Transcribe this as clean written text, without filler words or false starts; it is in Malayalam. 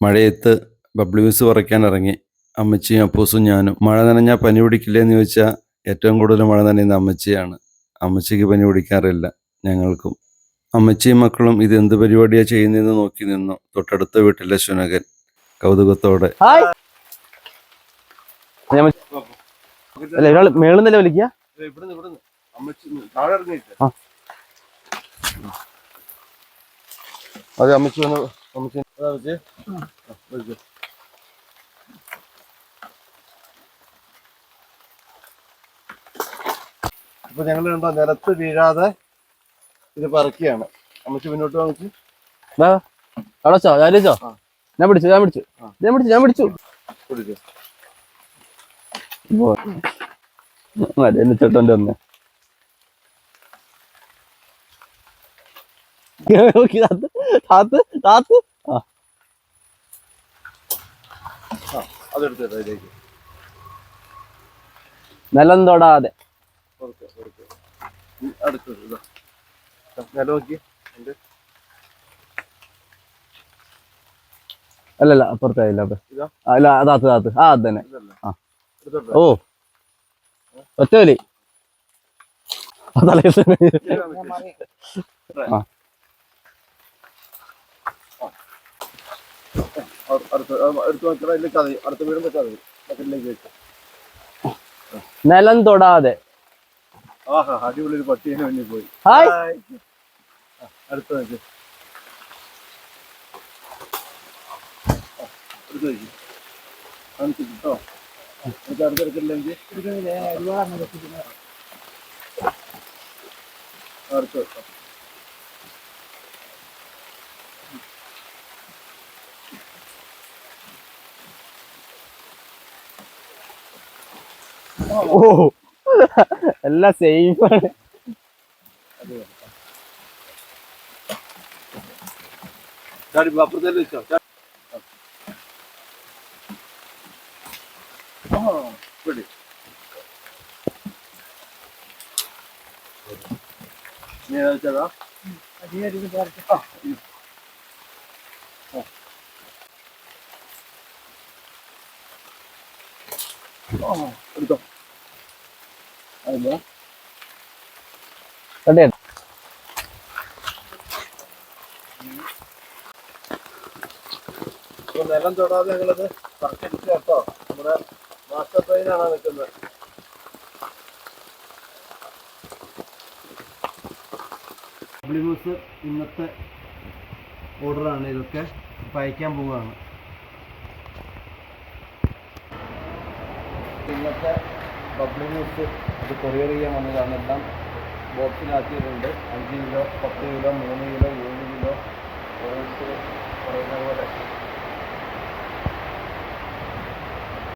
മഴയത്ത് ബബ്ല്യൂസ് പറിക്കാൻ ഇറങ്ങി. അമ്മച്ചിയും അപ്പൂസും ഞാനും. മഴ നനഞ്ഞാൽ പനി പിടിക്കില്ലേന്ന് ചോദിച്ചാൽ ഏറ്റവും കൂടുതൽ മഴ നനയുന്ന അമ്മച്ചിയാണ്. അമ്മച്ചിക്ക് പനി പിടിക്കാറില്ല, ഞങ്ങൾക്കും. അമ്മച്ചിയും മക്കളും ഇത് എന്ത് പരിപാടിയാ ചെയ്യുന്നതെന്ന് നോക്കി നിന്നു. തൊട്ടടുത്ത വീട്ടിലെ ശുനകൻ കൗതുകത്തോടെ. മേളുന്നല്ലേ വിളിക്കുക. അതെ, അമ്മച്ചി വന്ന് അമ്മച്ചി അപ്പൊ ഞങ്ങൾ കണ്ടോ നിലത്ത് വീഴാതെ ഇത് പറിക്കുകയാണ്. അമ്മച്ചി മുന്നോട്ട് വാങ്ങിച്ചു. അടച്ചോ ചാലിച്ചോ. ഞാൻ പിടിച്ചു. ചേട്ടൻ്റെ ഒന്ന് നിലം തൊടാതെ അല്ലല്ല അപ്പുറത്തായില്ല. അല്ല താത്ത് അത് തന്നെ. ഓ ഒറ്റവലി നിലം തൊടാതെ. അടിപൊളി ഒരു പട്ടീനെ വേണ്ടി പോയി. അടുത്ത കേട്ടോ. അടുത്തെടുക്കില്ലെങ്കിൽ അടുത്ത് ഓ എല്ലാം സേഫാണ്. അപ്പുറത്തേക്ക് വെച്ചോ. എടുത്തോ. നിലം തൊടാതെ ഞങ്ങളത് പറിച്ചെടുത്ത് കേട്ടോ. നമ്മുടെ മാസ്റ്റർ ട്രെയിനാണ് നിൽക്കുന്നത്. ബബ്ല്യൂസ് ഇന്നത്തെ ഓർഡറാണ്. ഇതൊക്കെ അയക്കാൻ പോവുകയാണ്. ഇന്നത്തെ ബബ്ല്യൂസ് ഇത് കൊറിയർ ചെയ്യാൻ വന്നതാണ്. എല്ലാം ബോക്സിലാക്കിയിട്ടുണ്ട്. 5 കിലോ, 10 കിലോ, 3 കിലോ, 7 കിലോ, ഓരോരുത്തർ പറയുന്ന പോലെ